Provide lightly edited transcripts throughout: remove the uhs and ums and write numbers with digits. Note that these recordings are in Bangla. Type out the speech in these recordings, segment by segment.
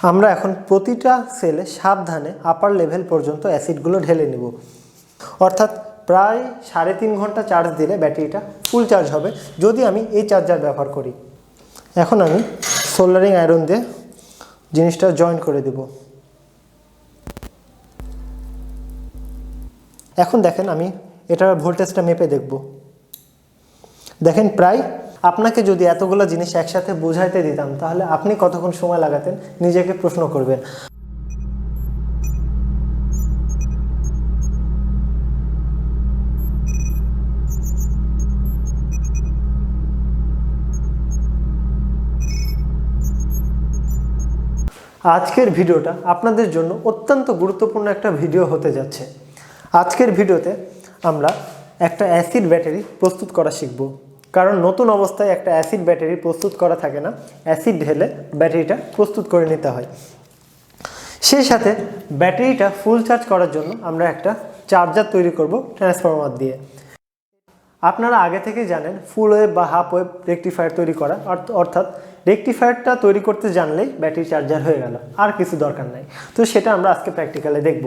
আমরা এখন প্রতিটা সেলে সাবধানে আপার লেভেল পর্যন্ত অ্যাসিডগুলো ঢেলে নেব। অর্থাৎ প্রায় 3.5 ঘন্টা চার্জ দিলে ব্যাটারিটা ফুল চার্জ হবে যদি আমি এই চার্জার ব্যবহার করি। এখন আমি সোল্ডারিং আয়রন দিয়ে জিনিসটা জয়েন করে দেব। এখন দেখেন আমি এটার ভোল্টেজটা মেপে দেখব। দেখেন প্রায় আপনাকে যদি এতগুলো জিনিস একসাথে বোঝাইতে দিতাম তাহলে আপনি কতক্ষণ সময় লাগাতেন নিজেকে প্রশ্ন করবেন। আজকের ভিডিওটা আপনাদের জন্য অত্যন্ত গুরুত্বপূর্ণ একটা ভিডিও হতে যাচ্ছে। আজকের ভিডিওতে আমরা একটা অ্যাসিড ব্যাটারি প্রস্তুত করা শিখব। কারণ নতুন অবস্থায় একটা অ্যাসিড ব্যাটারি প্রস্তুত করা থাকে না, অ্যাসিড ঢেলে ব্যাটারিটা প্রস্তুত করে নিতে হয়। সেই সাথে ব্যাটারিটা ফুল চার্জ করার জন্য আমরা একটা চার্জার তৈরি করব ট্রান্সফরমার দিয়ে। আপনারা আগে থেকেই জানেন ফুল ওয়েভ বা হাফ ওয়েভ রেকটিফায়ার তৈরি করা, অর্থাৎ রেকটিফায়ারটা তৈরি করতে জানলেই ব্যাটারি চার্জার হয়ে গেল, আর কিছু দরকার নাই। তো সেটা আমরা আজকে প্র্যাকটিক্যালে দেখব।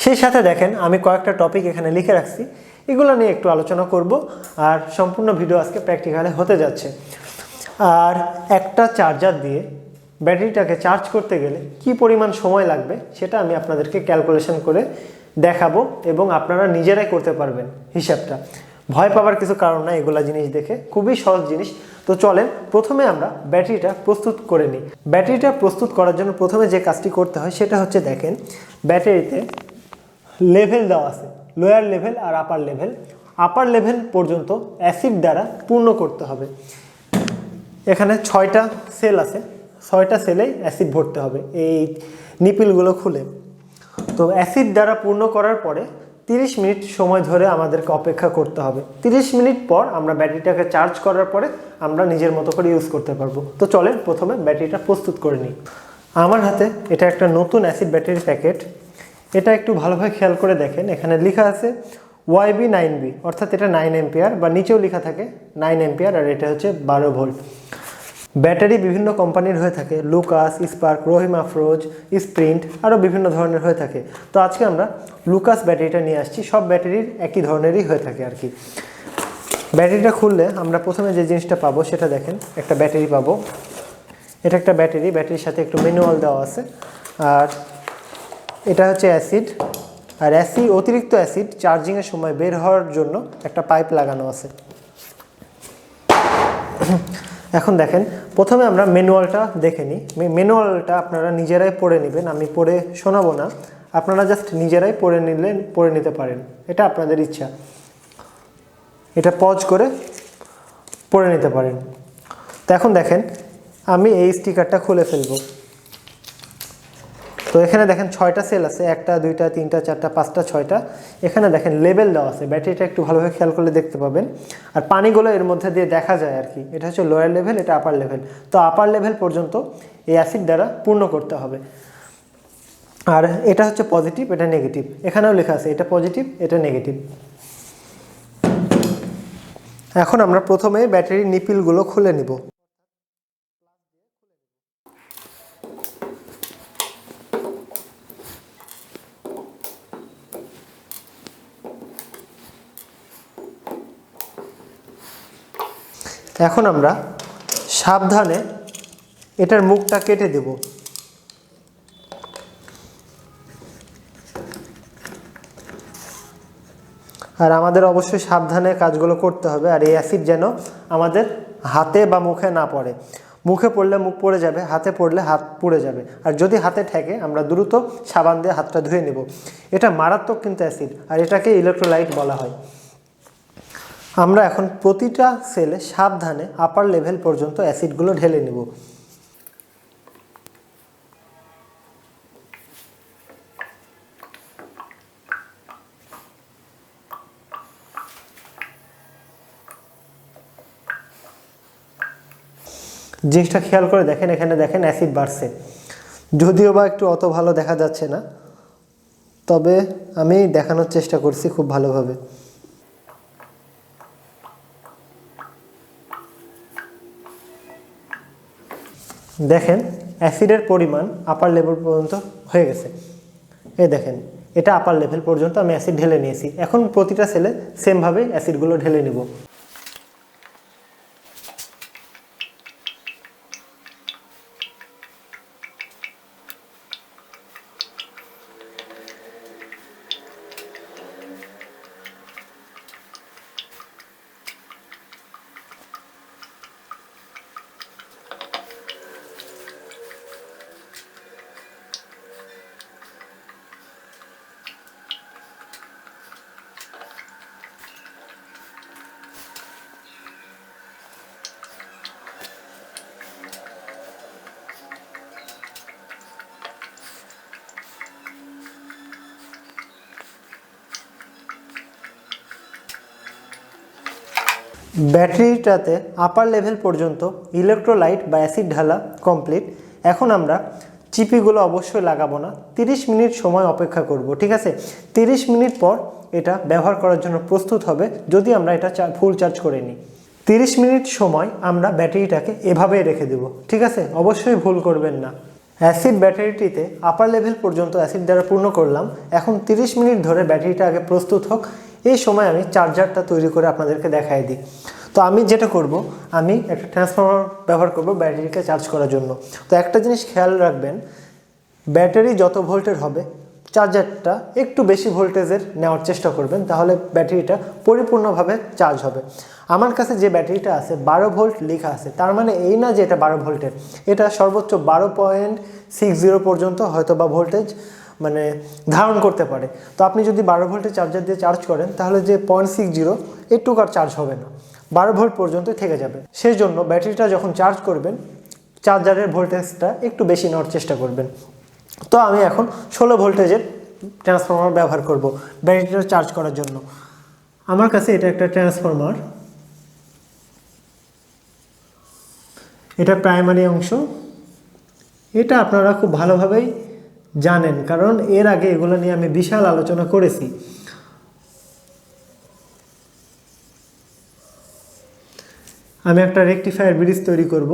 সেই সাথে দেখেন আমি কয়েকটা টপিক এখানে লিখে রাখছি, এগুলো নিয়ে একটু আলোচনা করব। আর সম্পূর্ণ ভিডিও আজকে প্র্যাকটিক্যালে হতে যাচ্ছে। আর একটা চার্জার দিয়ে ব্যাটারিটাকে চার্জ করতে গেলে কি পরিমাণ সময় লাগবে সেটা আমি আপনাদেরকে ক্যালকুলেশন করে দেখাবো এবং আপনারা নিজেরাই করতে পারবেন হিসাবটা। ভয় পাওয়ার কিছু কারণ না, এগুলা জিনিস দেখে খুবই সহজ জিনিস। তো চলেন প্রথমে আমরা ব্যাটারিটা প্রস্তুত করে নিই। ব্যাটারিটা প্রস্তুত করার জন্য প্রথমে যে কাজটি করতে হয় সেটা হচ্ছে দেখেন ব্যাটারিতে লেভেল দেওয়া আছে, লোয়ার লেভেল আর আপার লেভেল। আপার লেভেল পর্যন্ত অ্যাসিড দ্বারা পূর্ণ করতে হবে। এখানে 6টা সেল আছে, 6টা সেলেই অ্যাসিড ভরতে হবে এই নিপিলগুলো খুলে। তো অ্যাসিড দ্বারা পূর্ণ করার পরে 30 মিনিট সময় ধরে আমাদেরকে অপেক্ষা করতে হবে। 30 মিনিট পর আমরা ব্যাটারিটাকে চার্জ করার পরে আমরা নিজের মতো করে ইউজ করতে পারবো। তো চলেন প্রথমে ব্যাটারিটা প্রস্তুত করে নিই। আমার হাতে এটা একটা নতুন অ্যাসিড ব্যাটারির প্যাকেট। এটা একটু ভালোভাবে খেয়াল করে দেখেন, এখানে লেখা আছে YB9B, অর্থাৎ এটা 9 অ্যাম্পিয়ার, বা নিচেও লেখা থাকে 9 অ্যাম্পিয়ার, আর এটা হচ্ছে 12 ভোল্ট। ব্যাটারি বিভিন্ন কোম্পানির হয়ে থাকে, Lucas, spark, Rahima froze, sprint, আরও বিভিন্ন ধরনের হয়ে থাকে। তো আজকে আমরা লুকাস ব্যাটারিটা নিয়ে আসছি। সব ব্যাটারির একই ধরনেরই হয়ে থাকে আর কি। ব্যাটারিটা খুললে আমরা প্রথমে যে জিনিসটা পাবো সেটা দেখেন, একটা ব্যাটারি পাবো। এটা একটা ব্যাটারি, ব্যাটারির সাথে একটু ম্যানুয়াল দেওয়া আছে। আর এটা হচ্ছে অ্যাসিড, আর অতিরিক্ত অ্যাসিড চার্জিংয়ের সময় বের হওয়ার জন্য একটা পাইপ লাগানো আছে। এখন দেখেন প্রথমে আমরা ম্যানুয়ালটা দেখে নিই। ম্যানুয়ালটা আপনারা নিজেরাই পড়ে নেবেন, আমি পড়ে শোনাবো না, আপনারা জাস্ট নিজেরাই পড়ে নিতে পারেন, এটা আপনাদের ইচ্ছা। এটা পজ করে পড়ে নিতে পারেন। তো এখন দেখেন আমি এই স্টিকারটা খুলে ফেলবো। তো এখানে দেখেন 6টা সেল আছে, 1টা 2টা 3টা 4টা 5টা 6টা। এখানে দেখেন লেভেল দেওয়া আছে, ব্যাটারিটা একটু ভালোভাবে খেয়াল করলে দেখতে পাবেন। আর পানিগুলো এর মধ্যে দিয়ে দেখা যায় আর কি। এটা হচ্ছে লোয়ার লেভেল, এটা আপার লেভেল। তো আপার লেভেল পর্যন্ত এই অ্যাসিড দ্বারা পূর্ণ করতে হবে। আর এটা হচ্ছে পজিটিভ, এটা নেগেটিভ। এখানেও লেখা আছে এটা পজিটিভ, এটা নেগেটিভ। এখন আমরা প্রথমে ব্যাটারির নিপিলগুলো খুলে নিব। এখন আমরা সাবধানে এটার মুখটা কেটে দেব। আর আমাদের অবশ্যই সাবধানে কাজগুলো করতে হবে। আর এই অ্যাসিড যেন আমাদের হাতে বা মুখে না পড়ে। মুখে পড়লে মুখ পড়ে যাবে, হাতে পড়লে হাত পুড়ে যাবে। আর যদি হাতে ঠেকে আমরা দ্রুত সাবান দিয়ে হাতটা ধুয়ে নেব। এটা মারাত্মক কিন্তু অ্যাসিড, আর এটাকে ইলেকট্রোলাইট বলা হয়। আমরা এখন প্রতিটা সেলে সাবধানে আপার লেভেল পর্যন্ত অ্যাসিডগুলো ঢেলে নেব। জিনিসটা খেয়াল করে দেখেন, এখানে দেখেন অ্যাসিড বাড়ছে, যদিও বা একটু অত ভালো দেখা যাচ্ছে না, তবে আমি দেখানোর চেষ্টা করছি খুব ভালোভাবে। দেখেন অ্যাসিডের পরিমাণ আপার লেভেল পর্যন্ত হয়ে গেছে। এই দেখেন, এটা আপার লেভেল পর্যন্ত আমি অ্যাসিড ঢেলে নিয়েছি। এখন প্রতিটা সেলে সেমভাবে অ্যাসিডগুলো ঢেলে নেব। ব্যাটারিটাতে আপার লেভেল পর্যন্ত ইলেকট্রোলাইট বা অ্যাসিড ঢালা কমপ্লিট। এখন আমরা চিপিগুলো অবশ্যই লাগাবো না, 30 মিনিট সময় অপেক্ষা করব, ঠিক আছে? 30 মিনিট পর এটা ব্যবহার করার জন্য প্রস্তুত হবে যদি আমরা এটা ফুল চার্জ করে নিই। 30 মিনিট সময় আমরা ব্যাটারিটাকে এভাবেই রেখে দেব, ঠিক আছে? অবশ্যই ভুল করবেন না। অ্যাসিড ব্যাটারিটিতে আপার লেভেল পর্যন্ত অ্যাসিড দ্বারা পূর্ণ করলাম। এখন 30 মিনিট ধরে ব্যাটারিটা আগে প্রস্তুত হোক, এই সময় আমি চার্জারটা তৈরি করে আপনাদেরকে দেখাই দিই। তো আমি যেটা করব, আমি একটা ট্রান্সফর্মার ব্যবহার করব ব্যাটারিকে চার্জ করার জন্য। তো একটা জিনিস খেয়াল রাখবেন, ব্যাটারি যত ভোল্টের হবে চার্জারটা একটু বেশি ভোল্টেজের নেওয়ার চেষ্টা করবেন, তাহলে ব্যাটারিটা পরিপূর্ণভাবে চার্জ হবে। আমার কাছে যে ব্যাটারিটা আছে 12 ভোল্ট লেখা আছে, তার মানে এই না যে এটা 12 ভোল্টের, এটা সর্বোচ্চ 12.60 পর্যন্ত হয়তো বা ভোল্টেজ মানে ধারণ করতে পারে। তো আপনি যদি 12 ভোল্টের চার্জার দিয়ে চার্জ করেন তাহলে যে 0.60 একটু আর চার্জ হবে না, 12 ভোল্ট পর্যন্ত থেকে যাবে। সেই জন্য ব্যাটারিটা যখন চার্জ করবেন চার্জারের ভোল্টেজটা একটু বেশি নেওয়ার চেষ্টা করবেন। তো আমি এখন 16 ভোল্টেজের ট্রান্সফর্মার ব্যবহার করব ব্যাটারিটা চার্জ করার জন্য। আমার কাছে এটা একটা ট্রান্সফর্মার, এটা প্রাইমারি অংশ। এটা আপনারা খুব ভালোভাবেই জানেন, কারণ এর আগে এগুলো নিয়ে আমি বিশাল আলোচনা করেছি। আমি একটা রেকটিফায়ার ব্রিজ তৈরি করব।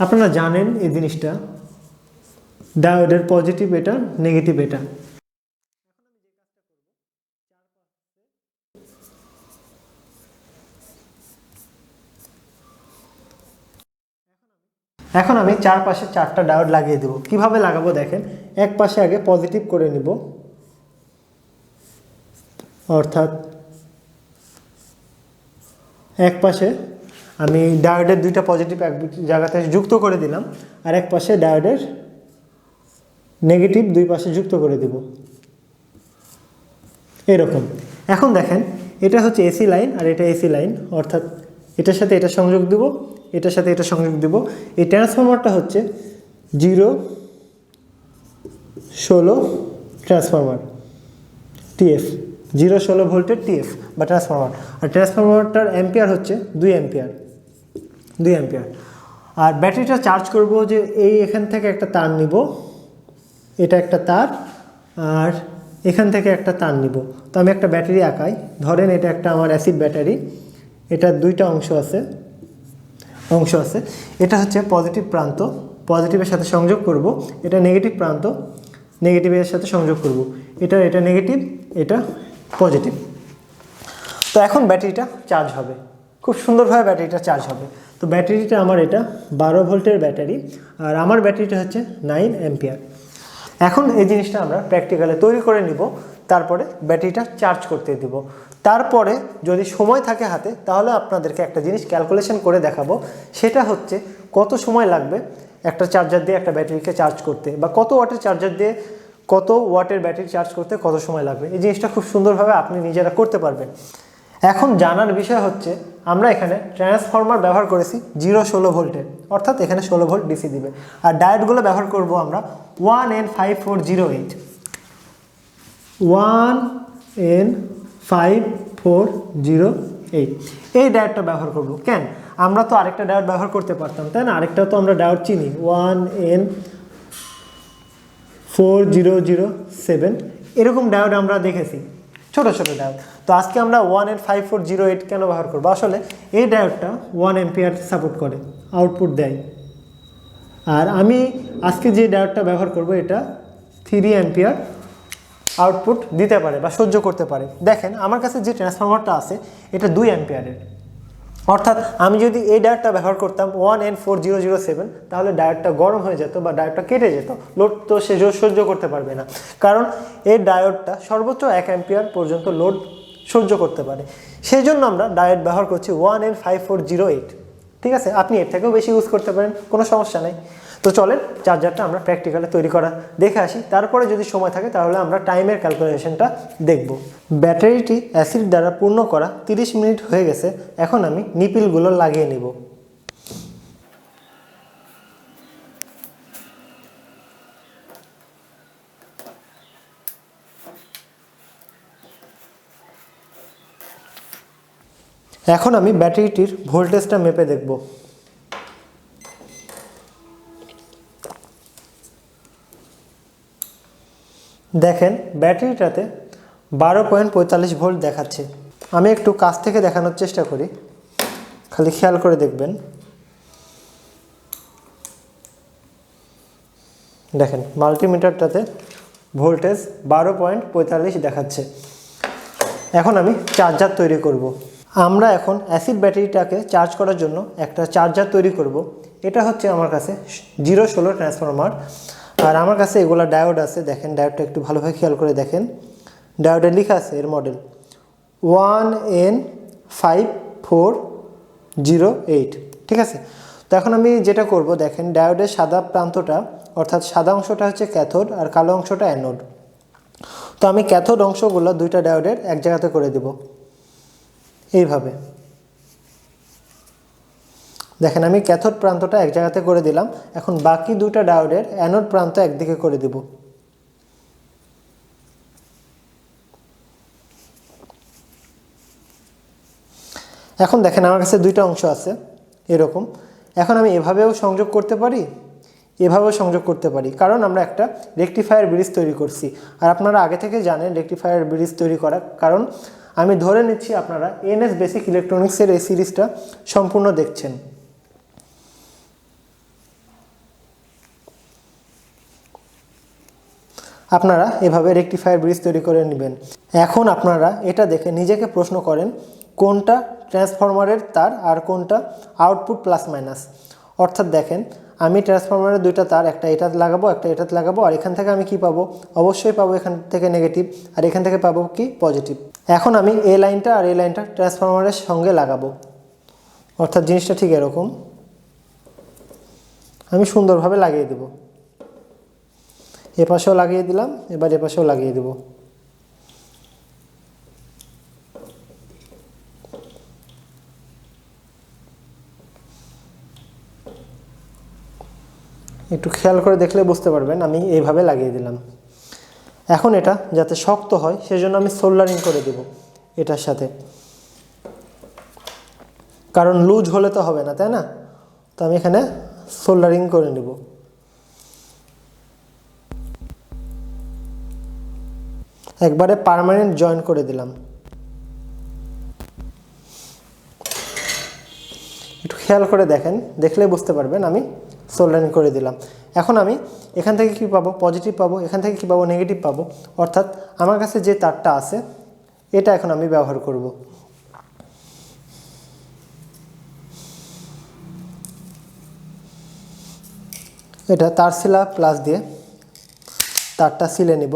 আপনারা জানেন এই জিনিসটা, ডায়োডের পজিটিভ এটা, নেগেটিভ এটা। এখন আমি চারপাশে 4টা ডায়োড লাগিয়ে দেব। কিভাবে লাগাবো দেখেন, এক পাশে আগে পজিটিভ করে নিব, অর্থাৎ এক পাশে আমি ডায়োডের 2টা পজিটিভ এক জায়গাতে যুক্ত করে দিলাম, আর এক পাশে ডায়োডের নেগেটিভ 2 পাশে যুক্ত করে দেব এরকম। এখন দেখেন, এটা হচ্ছে এসি লাইন আর এটা এসি লাইন, অর্থাৎ এটার সাথে এটা সংযোগ দেব, এটার সাথে এটা সংযোগ দেব। এই ট্রান্সফর্মারটা হচ্ছে 0-16 ট্রান্সফর্মার, টিএফ, 0-16 ভোল্টের টিএফ বা ট্রান্সফর্মার। আর ট্রান্সফর্মারটার অ্যাম্পিয়ার হচ্ছে 2 অ্যাম্পিয়ার। আর ব্যাটারিটা চার্জ করব যে এখান থেকে একটা তার নিব, এটা একটা তার, আর এখান থেকে একটা তার নিব। তো আমি একটা ব্যাটারি আঁকাই, ধরেন এটা একটা আমার অ্যাসিড ব্যাটারি, এটা 2টা অংশ আছে। এটা হচ্ছে পজিটিভ প্রান্ত, পজিটিভের সাথে সংযোগ করব, এটা নেগেটিভ প্রান্ত, নেগেটিভের সাথে সংযোগ করব। এটা নেগেটিভ, এটা পজিটিভ। তো এখন ব্যাটারিটা চার্জ হবে, খুব সুন্দরভাবে ব্যাটারিটা চার্জ হবে। তো ব্যাটারিটা আমার এটা 12 ভোল্টের ব্যাটারি, আর আমার ব্যাটারিটা হচ্ছে 9 অ্যাম্পিয়ার। এখন এই জিনিসটা আমরা প্র্যাকটিক্যালে তৈরি করে নিব, তারপরে ব্যাটারিটা চার্জ করতে দিব। তারপরে যদি সময় থাকে হাতে তাহলে আপনাদেরকে একটা জিনিস ক্যালকুলেশন করে দেখাবো, সেটা হচ্ছে কত সময় লাগবে একটা চার্জার দিয়ে একটা ব্যাটারিকে চার্জ করতে, বা কত ওয়াটের চার্জার দিয়ে কত ওয়াটের ব্যাটারি চার্জ করতে কত সময় লাগবে। এই জিনিসটা খুব সুন্দরভাবে আপনি নিজেরা করতে পারবেন। এখন জানার বিষয় হচ্ছে, আমরা এখানে ট্রান্সফর্মার ব্যবহার করেছি 0-16 ভোল্টের, অর্থাৎ এখানে 16 ভোল্ট ডিসি দিবে। আর ডায়োডগুলো ব্যবহার করব আমরা 1N5408, 1N5408 এই ডায়োডটা ব্যবহার করব। কেন? আমরা তো আরেকটা ডায়োড ব্যবহার করতে পারতাম, তাই না? আরেকটা তো আমরা ডায়োড চিনি, 1N4007, এরকম ডায়োড আমরা দেখেছি, ছোট ছোট ডায়োড। তো আজকে আমরা 1N5408 কেন ব্যবহার করবো? আসলে এই ডায়োডটা 1 অ্যাম্পিয়ার সাপোর্ট করে, আউটপুট দেয় আর আমি আজকে যে ডায়োডটা ব্যবহার করব এটা 3 অ্যাম্পিয়ার আউটপুট দিতে পারে বা সহ্য করতে পারে। দেখেন আমার কাছে যে ট্রান্সফরমারটা আছে এটা 2 অ্যাম্পিয়ারের, অর্থাৎ আমি যদি এই ডায়োডটা ব্যবহার করতাম 1N4007 তাহলে ডায়োডটা গরম হয়ে যেত বা ডায়োডটা কেটে যেত, লোড তো সে সহ্য করতে পারবে না, কারণ এই ডায়োডটা সর্বোচ্চ 1 অ্যাম্পিয়ার পর্যন্ত লোড সহ্য করতে পারে। সেই জন্য আমরা ডায়োড ব্যবহার করছি 1N5408। ঠিক আছে, আপনি এর থেকেও বেশি ইউজ করতে পারেন, কোনো সমস্যা নেই। তো চলেন চার্জারটা আমরা প্র্যাকটিক্যালে তৈরি করা দেখে আসি, তারপরে যদি সময় থাকে তাহলে আমরা টাইমের ক্যালকুলেশনটা দেখব। ব্যাটারিটি অ্যাসিড দ্বারা পূর্ণ করা 30 মিনিট হয়ে গেছে। এখন আমি নিপিলগুলো লাগিয়ে নেব। এখন আমি ব্যাটারিটির ভোল্টেজটা মেপে দেখব। দেখেন ব্যাটারিটাতে 12.45 ভোল্ট দেখাচ্ছে। আমি একটু কাছ থেকে দেখানোর চেষ্টা করি, খালি খেয়াল করে দেখবেন। দেখেন মাল্টিমিটারটাতে ভোল্টেজ 12.45 দেখাচ্ছে। এখন আমি চার্জার তৈরি করব। আমরা এখন অ্যাসিড ব্যাটারিটাকে চার্জ করার জন্য একটা চার্জার তৈরি করব। এটা হচ্ছে আমার কাছে 016 ট্রান্সফরমার, আর আমার কাছে এগুলো ডায়োড আছে। দেখেন ডায়োডটা একটু ভালোভাবে খেয়াল করে দেখেন, ডায়োডে লেখা আছে এর মডেল 1N5408। ঠিক আছে, তো এখন আমি যেটা করব, দেখেন ডায়োডের সাদা প্রান্তটা অর্থাৎ সাদা অংশটা হচ্ছে ক্যাথোড আর কালো অংশটা অ্যানোড। তো আমি ক্যাথোড অংশগুলো দুইটা ডায়োডের এক জায়গাতে করে দেব এইভাবে। দেখেন আমি ক্যাথোড প্রান্তটা এক জায়গাতে করে দিলাম। এখন বাকি দুটো ডায়োডের অ্যানোড প্রান্ত একদিকে করে দেব। এখন দেখেন আমার কাছে দুইটা অংশ আছে এরকম। এখন আমি এভাবেও সংযোগ করতে পারি, এভাবেও সংযোগ করতে পারি, কারণ আমরা একটা রেকটিফায়ার ব্রিজ তৈরি করছি। আর আপনারা আগে থেকে জানেন রেকটিফায়ার ব্রিজ তৈরি করা, কারণ আমি ধরে নিচ্ছি আপনারা এনএস বেসিক ইলেকট্রনিক্সের এই সিরিজটা সম্পূর্ণ দেখছেন। আপনারা এভাবে রেকটিফায়ার ব্রিজ তৈরি করে নেবেন। এখন আপনারা এটা দেখে নিজেকে প্রশ্ন করেন কোনটা ট্রান্সফরমারের তার আর কোনটা আউটপুট প্লাস মাইনাস। অর্থাৎ দেখেন আমি ট্রান্সফরমারের দুইটা তার, একটা এটাতে লাগাবো একটা এটাতে লাগাবো, আর এখান থেকে আমি কি পাবো? অবশ্যই পাবো এখান থেকে নেগেটিভ, আর এখান থেকে পাবো কি পজিটিভ। এখন আমি এই লাইনটা আর এই লাইনটা ট্রান্সফরমারের সঙ্গে লাগাবো, অর্থাৎ জিনিসটা ঠিক এরকম আমি সুন্দরভাবে লাগিয়ে দেব। এপাশেও লাগিয়ে দিলাম, এবার এপাশেও লাগিয়ে দেব। একটু খেয়াল করে দেখলে বুঝতে পারবেন আমি এইভাবে লাগিয়ে দিলাম। এখন এটা যাতে শক্ত হয় সেজন্য আমি সোল্ডারিং করে দেব এটার সাথে, কারণ লুজ হলে তো হবে না, তাই না? তো আমি এখানে সোল্ডারিং করে নেব। একবারে পার্মানেন্ট জয়েন করে দিলাম। একটু খেয়াল করে দেখেন, দেখলে বুঝতে পারবেন আমি সোল্ডারিং করে দিলাম। এখন আমি এখান থেকে কি পাবো? পজিটিভ পাবো। এখান থেকে কি পাবো? নেগেটিভ পাবো। অর্থাৎ আমার কাছে যে তারটা আছে এটা এখন আমি ব্যবহার করব। এটা তার শিলা প্লাস দিয়ে তারটা সিলে নিব।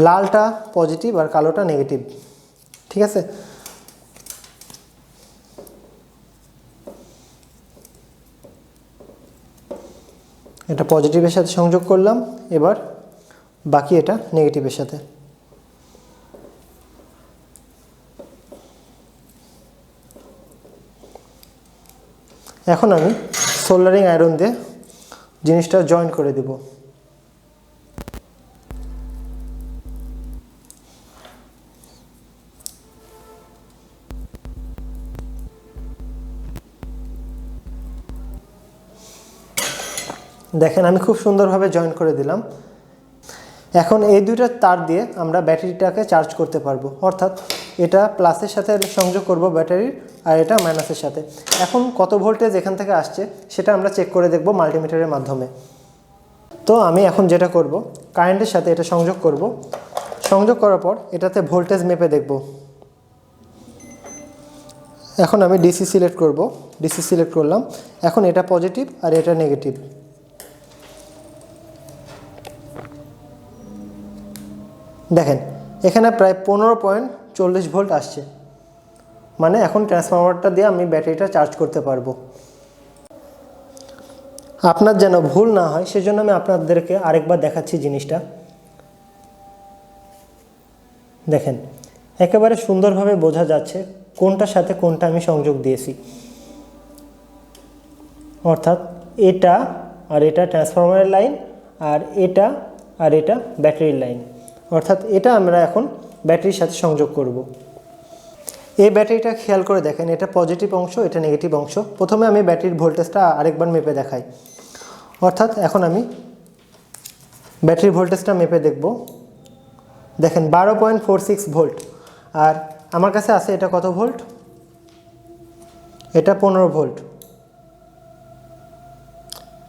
লালটা পজিটিভ আর কালোটা নেগেটিভ। ঠিক আছে, এটা পজিটিভের সাথে সংযোগ করলাম, এবার বাকি এটা নেগেটিভের সাথে। এখন আমি সোল্ডারিং আয়রন দিয়ে জিনিসটা জয়েন করে দেব। দেখেন আমি খুব সুন্দরভাবে জয়েন করে দিলাম। এখন এই দুইটা তার দিয়ে আমরা ব্যাটারিটাকে চার্জ করতে পারবো, অর্থাৎ এটা প্লাসের সাথে সংযোগ করব ব্যাটারির, আর এটা মাইনাসের সাথে। এখন কত ভোল্টেজ এখান থেকে আসছে সেটা আমরা চেক করে দেখব মাল্টিমিটারের মাধ্যমে। তো আমি এখন যেটা করব, কারেন্টের সাথে এটা সংযোগ করব। সংযোগ করার পর এটাতে ভোল্টেজ মেপে দেখব। এখন আমি ডিসি সিলেক্ট করব, ডিসি সিলেক্ট করলাম। এখন এটা পজিটিভ আর এটা নেগেটিভ। দেখেন এখানে প্রায় 15.40 ভোল্ট আসছে, মানে এখন ট্রান্সফরমারটা দিয়ে আমি ব্যাটারিটা চার্জ করতে পারবো। আপনার যেন ভুল না হয় সেজন্য আমি আপনাদেরকে আরেকবার দেখাচ্ছি জিনিসটা। দেখেন একেবারে সুন্দরভাবে বোঝা যাচ্ছে কোনটার সাথে কোনটা আমি সংযোগ দিয়েছি। অর্থাৎ এটা আর এটা ট্রান্সফরমারের লাইন, আর এটা আর এটা ব্যাটারির লাইন। অর্থাৎ এটা আমরা এখন ব্যাটারির সাথে সংযোগ করব। এই ব্যাটারিটা খেয়াল করে দেখেন, এটা পজিটিভ অংশ, এটা নেগেটিভ অংশ। প্রথমে আমি ব্যাটারির ভোল্টেজটা আরেকবার মেপে দেখাই। অর্থাৎ এখন আমি ব্যাটারির ভোল্টেজটা মেপে দেখব। দেখেন 12.46 ভোল্ট, আর আমার কাছে আছে এটা কত ভোল্ট, এটা 15 ভোল্ট,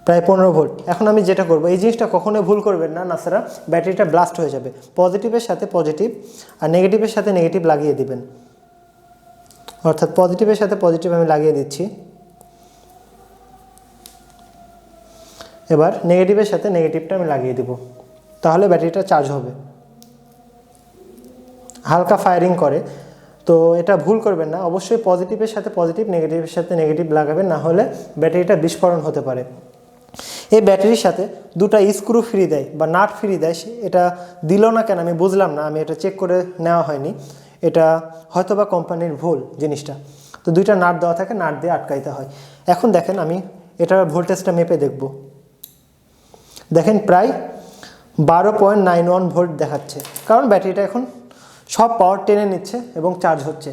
প্রায় 15 ভোল্ট। এখন আমি যেটা করব, এই জিনিসটা কখনোই ভুল করবেন না, নাছাড়া ব্যাটারিটা ব্লাস্ট হয়ে যাবে। পজিটিভের সাথে পজিটিভ আর নেগেটিভের সাথে নেগেটিভ লাগিয়ে দিবেন। অর্থাৎ পজিটিভের সাথে পজিটিভ আমি লাগিয়ে দিচ্ছি। এবার নেগেটিভের সাথে নেগেটিভটা আমি লাগিয়ে দেব, তাহলে ব্যাটারিটা চার্জ হবে। হালকা ফায়ারিং করে, তো এটা ভুল করবেন না। অবশ্যই পজিটিভের সাথে পজিটিভ, নেগেটিভের সাথে নেগেটিভ লাগাবেন, না হলে ব্যাটারিটা বিস্ফোরণ হতে পারে। এই ব্যাটারির সাথে দুটো স্ক্রু ফ্রি দেয় বা নাট ফ্রি দেয়, এটা দিল না কেন আমি বুঝলাম না, আমি এটা চেক করে নেওয়া হয়নি। এটা হয়তো বা কোম্পানির ভুল জিনিসটা। তো দুইটা নাট দেওয়া থাকে, নাট দিয়ে আটকাইতে হয়। এখন দেখেন আমি এটার ভোল্টেজটা মেপে দেখব। দেখেন প্রায় 12.91 ভোল্ট দেখাচ্ছে, কারণ ব্যাটারিটা এখন সব পাওয়ার টেনে নিচ্ছে এবং চার্জ হচ্ছে।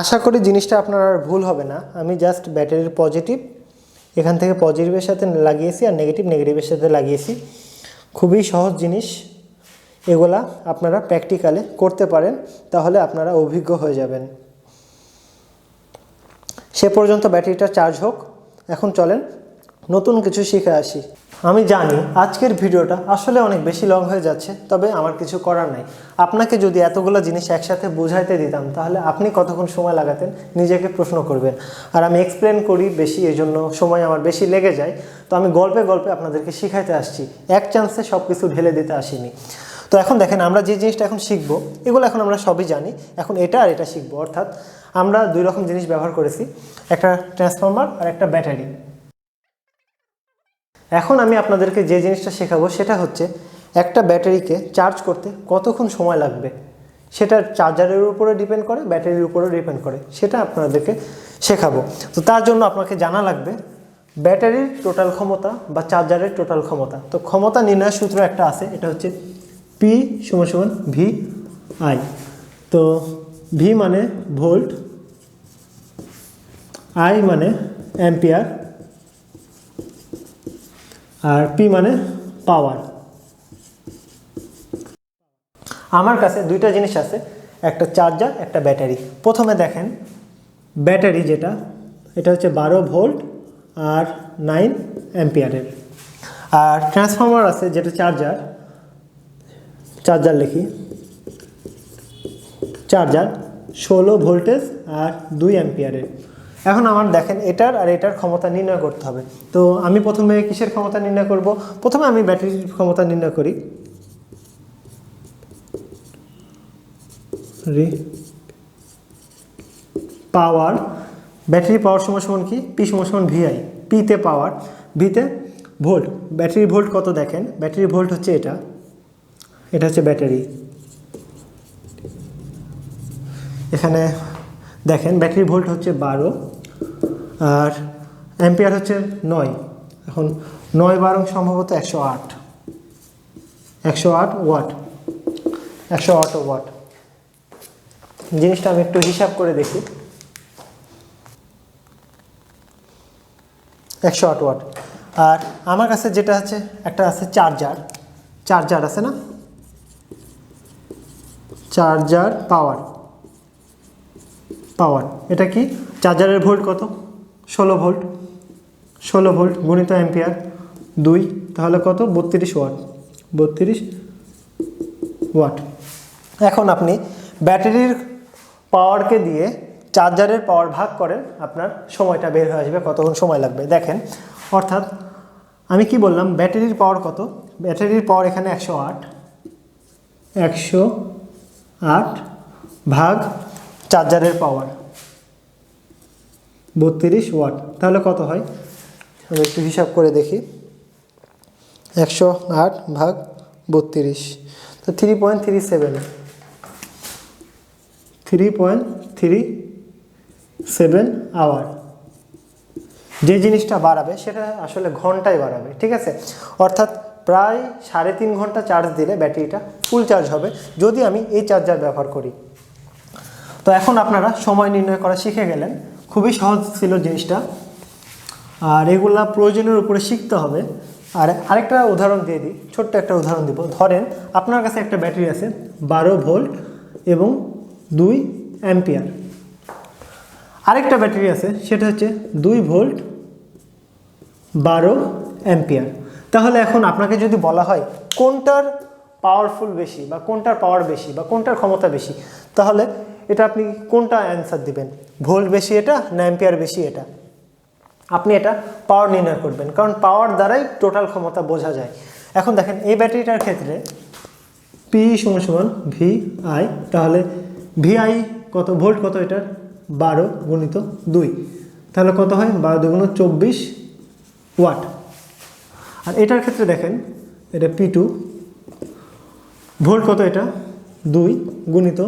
আশা করি জিনিসটা আপনার আর ভুল হবে না। আমি জাস্ট ব্যাটারির পজিটিভ এখান থেকে পজিটিভের সাথে লাগিয়েছি, আর নেগেটিভ নেগেটিভের সাথে লাগিয়েছি। খুবই সহজ জিনিস, এগুলা আপনারা প্র্যাকটিক্যালে করতে পারেন, তাহলে আপনারা অভিজ্ঞ হয়ে যাবেন। সে পর্যন্ত ব্যাটারিটা চার্জ হোক। এখন চলেন নতুন কিছু শিখে আসি। আমি জানি আজকের ভিডিওটা আসলে অনেক বেশি লং হয়ে যাচ্ছে, তবে আমার কিছু করার নাই। আপনাকে যদি এতগুলো জিনিস একসাথে বোঝাইতে দিতাম তাহলে আপনি কতক্ষণ সময় লাগাতেন নিজেকে প্রশ্ন করবেন। আর আমি এক্সপ্লেন করি বেশি, এই জন্য সময় আমার বেশি লেগে যায়। তো আমি গল্পে গল্পে আপনাদেরকে শিখাইতে আসছি, এক চান্সে সব কিছু ঢেলে দিতে আসিনি। তো এখন দেখেন আমরা যে জিনিসটা এখন শিখবো, এগুলো এখন আমরা সবই জানি। এখন এটা আর এটা শিখবো। অর্থাৎ আমরা দুই রকম জিনিস ব্যবহার করেছি, একটা ট্রান্সফরমার আর একটা ব্যাটারি। এখন আমি আপনাদেরকে যে জিনিসটা শেখাবো সেটা হচ্ছে একটা ব্যাটারিকে চার্জ করতে কতক্ষণ সময় লাগবে। সেটা চার্জারের উপরে ডিপেন্ড করে, ব্যাটারির উপরে ডিপেন্ড করে, সেটা আপনাদেরকে শেখাবো। তো তার জন্য আপনাকে জানা লাগবে ব্যাটারির টোটাল ক্ষমতা বা চার্জারের টোটাল ক্ষমতা। তো ক্ষমতা নির্ণয়ের সূত্র একটা আছে, এটা হচ্ছে P = VI। তো V মানে ভোল্ট, I মানে অ্যাম্পিয়ার, আর P মানে পাওয়ার। আমার কাছে দুইটা জিনিস আছে, একটা চার্জার একটা ব্যাটারি। প্রথমে দেখেন ব্যাটারি যেটা, এটা হচ্ছে 12 ভোল্ট আর 9 অ্যাম্পিয়ারের। আর ট্রান্সফরমার আছে যেটা চার্জার, চার্জার লিখি, চার্জার 16 ভোল্টেজ আর 2 অ্যাম্পিয়ারের। এখন আমার দেখেন এটার আর এটার ক্ষমতা নির্ণয় করতে হবে। তো আমি প্রথমে কিসের ক্ষমতা নির্ণয় করব? প্রথমে আমি ব্যাটারির ক্ষমতা নির্ণয় করি। পাওয়ার, ব্যাটারি পাওয়ার সমান কি? P = VI। পিতে পাওয়ার, ভিতে ভোল্ট। ব্যাটারি ভোল্ট কত দেখেন, ব্যাটারি ভোল্ট হচ্ছে এটা, এটা হচ্ছে ব্যাটারি। এখানে দেখেন ব্যাটারি ভোল্ট হচ্ছে 12 আর অ্যাম্পিয়ার হচ্ছে 9। এখন 9 12 সম্ভবত 108 ওয়াট, 108 ওয়াট। জিনিসটা আমি একটু হিসাব করে দেখি। 108 ওয়াট। আর আমার কাছে যেটা আছে, একটা আছে চার্জার আছে না, চার্জার পাওয়ার। পাওয়ার। এটা কি চার্জারের ভোল্ট কত? 16 ভোল্ট, 16 ভোল্ট গুণিত অ্যাম্পিয়ার 2, তাহলে কত? 32 ওয়াট, 32 ওয়াট। এখন আপনি ব্যাটারির পাওয়ারকে দিয়ে চার্জারের পাওয়ার ভাগ করেন, আপনার সময়টা বের হয়ে আসবে কতক্ষণ সময় লাগবে। দেখেন, অর্থাৎ আমি কি বললাম, ব্যাটারির পাওয়ার কত? ব্যাটারির পাওয়ার এখানে 108, 108 ভাগ চার্জারের পাওয়ার 32 ওয়াট, তাহলে কত হয়? আমি একটু হিসাব করে দেখি। 108 ভাগ 32, তো 3.37, 3.37 আওয়ার। যে জিনিসটা বাড়াবে সেটা আসলে ঘন্টায় বাড়াবে, ঠিক আছে? অর্থাৎ প্রায় 3.5 ঘন্টা চার্জ দিলে ব্যাটারিটা ফুল চার্জ হবে যদি আমি এই চার্জার ব্যবহার করি। তো এখন আপনারা সময় নির্ণয় করা শিখে গেলেন, খুবই সহজ ছিল জিনিসটা, আর এগুলা প্রয়োজনের উপরে শিখতে হবে। আর আরেকটা উদাহরণ দিয়ে দিই, ছোট্ট একটা উদাহরণ দিব। ধরেন আপনার কাছে একটা ব্যাটারি আছে 12 ভোল্ট এবং 2 অ্যাম্পিয়ার। আরেকটা ব্যাটারি আছে সেটা হচ্ছে 2 ভোল্ট 12 অ্যাম্পিয়ার। তাহলে এখন আপনাকে যদি বলা হয় কোনটার পাওয়ারফুল বেশি বা কোনটার পাওয়ার বেশি বা কোনটার ক্ষমতা বেশি, তাহলে এটা আপনি কোনটা অ্যান্সার দিবেন? ভোল্ট বেশি এটা না অ্যাম্পিয়ার বেশি এটা? আপনি এটা পাওয়ার নির্ণয় করবেন, কারণ পাওয়ার দ্বারাই টোটাল ক্ষমতা বোঝা যায়। এখন দেখেন এই ব্যাটারিটার ক্ষেত্রে P = VI, তাহলে VI কত? ভোল্ট কত এটার? 12 গুণিত 2, তাহলে কত হয়? 12 দুগুণ 24 ওয়াট। আর এটার ক্ষেত্রে দেখেন এটা P2, ভোল্ট কত এটা? 2 গুণিত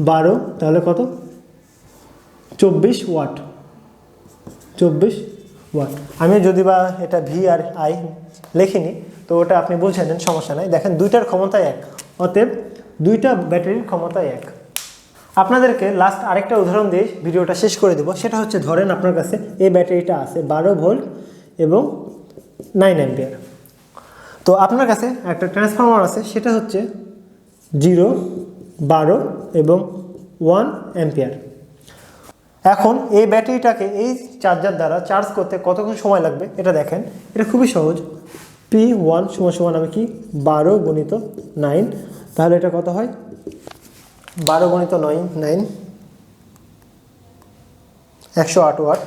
12, তাহলে কত? 24 ওয়াট, 24 ওয়াট। আমি যদি বা এটা V আর I লিখিনি তো ওটা আপনি বুঝে নেন, সমস্যা নাই। দেখেন দুইটার ক্ষমতা এক, অতএব দুইটা ব্যাটারির ক্ষমতা এক। আপনাদেরকে লাস্ট আরেকটা উদাহরণ দিয়ে ভিডিওটা শেষ করে দেব। সেটা হচ্ছে, ধরেন আপনার কাছে এই ব্যাটারিটা আছে 12 ভোল্ট এবং 9 অ্যাম্পিয়ার। তো আপনার কাছে একটা ট্রান্সফর্মার আছে, সেটা হচ্ছে 0, 12 এবং 1 অ্যাম্পিয়ার। এখন এই ব্যাটারিটাকে এই চার্জার দ্বারা চার্জ করতে কতক্ষণ সময় লাগবে এটা দেখেন। এটা খুবই সহজ। P1 = আমি কি 12 গুণিত 9, তাহলে এটা কত হয়? 12 গুণিত 9, 108 ওয়াট,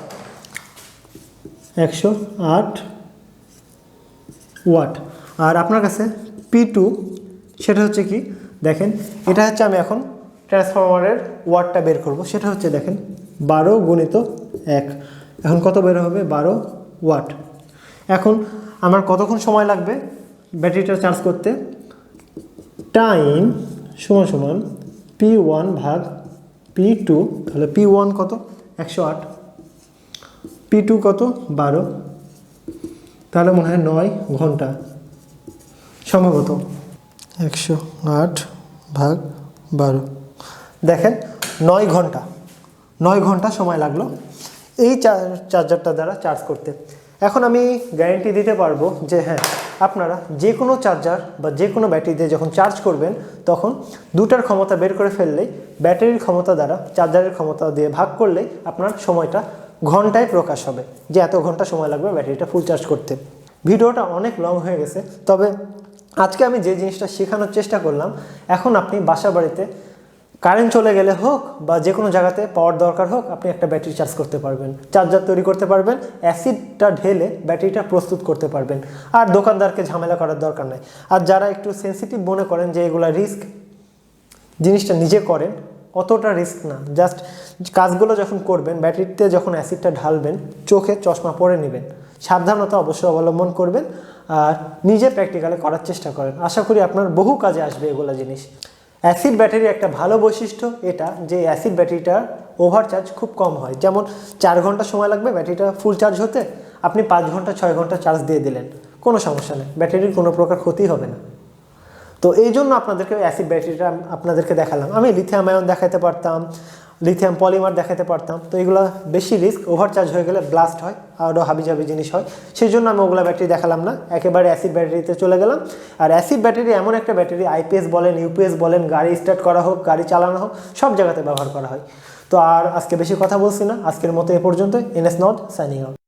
108 ওয়াট। আর আপনার কাছে P2 সেটা হচ্ছে কি দেখেন, এটা হচ্ছে আমি এখন ট্রান্সফরমারের ওয়াটটা বের করব। সেটা হচ্ছে দেখেন 12 গুণিত 1, এখন কত বের হবে? 12 ওয়াট। এখন আমার কতক্ষণ সময় লাগবে ব্যাটারিটা চার্জ করতে? টাইম = P1 ভাগ P2, তাহলে P1 কত? 108, P2 কত? 12, তাহলে মনে হয় 9 ঘন্টা সম্ভবত। 108 ভাগ 12, দেখেন 9 ঘন্টা, 9 ঘন্টা সময় লাগলো এই চার্জারটা দ্বারা চার্জ করতে। এখন আমি গ্যারেন্টি দিতে পারবো যে হ্যাঁ, আপনারা যে কোনো চার্জার বা যে কোনো ব্যাটারি দিয়ে যখন চার্জ করবেন তখন দুটার ক্ষমতা বের করে ফেললেই ব্যাটারির ক্ষমতা দ্বারা চার্জারের ক্ষমতা দিয়ে ভাগ করলেই আপনার সময়টা ঘন্টায় প্রকাশ হবে, যে এত ঘন্টা সময় লাগবে ব্যাটারিটা ফুল চার্জ করতে। ভিডিওটা অনেক লং হয়ে গেছে, তবে আজকে আমি যে জিনিসটা শেখানোর চেষ্টা করলাম, এখন আপনি বাসা বাড়িতে কারেন্ট চলে গেলে হোক বা যে কোনো জায়গাতে পাওয়ার দরকার হোক, আপনি একটা ব্যাটারি চার্জ করতে পারবেন, চার্জার তৈরি করতে পারবেন, অ্যাসিডটা ঢেলে ব্যাটারিটা প্রস্তুত করতে পারবেন। আর দোকানদারকে ঝামেলা করার দরকার নাই। আর যারা একটু সেন্সিটিভ মনে করেন যে এগুলা রিস্ক, জিনিসটা নিজে করেন, অতটা রিস্ক না। জাস্ট কাজগুলো যখন করবেন, ব্যাটারিতে যখন অ্যাসিডটা ঢালবেন, চোখে চশমা পরে নেবেন, সাবধানতা অবশ্যই অবলম্বন করবেন আর নিজে প্র্যাকটিক্যালে করার চেষ্টা করেন। আশা করি আপনার বহু কাজে আসবে এগুলো জিনিস। অ্যাসিড ব্যাটারি একটা ভালো বৈশিষ্ট্য এটা যে অ্যাসিড ব্যাটারিটার ওভারচার্জ খুব কম হয়। যেমন 4 ঘন্টা সময় লাগবে ব্যাটারিটা ফুল চার্জ হতে, আপনি 5 ঘন্টা 6 ঘন্টা চার্জ দিয়ে দিলেন, কোনো সমস্যা নেই, ব্যাটারির কোনো প্রকার ক্ষতি হবে না। তো এই জন্য আপনাদেরকে অ্যাসিড ব্যাটারিটা আপনাদেরকে দেখালাম। আমি লিথিয়াম আয়ন দেখাতে পারতাম, লিথিয়াম পলিমার দেখাতে পারতাম, তো এগুলো বেশি রিস্ক, ওভারচার্জ হয়ে গেলে ব্লাস্ট হয়, আরও হাবিজাবি জিনিস হয়, সেই জন্য আমি ওগুলো ব্যাটারি দেখালাম না, একেবারে অ্যাসিড ব্যাটারিতে চলে গেলাম। আর অ্যাসিড ব্যাটারি এমন একটা ব্যাটারি, আইপিএস বলেন, ইউপিএস বলেন, গাড়ি স্টার্ট করা হোক, গাড়ি চালানো হোক, সব জায়গাতে ব্যবহার করা হয়। তো আর আজকে বেশি কথা বলছি না, আজকের মতো এ পর্যন্ত। NS not signing out.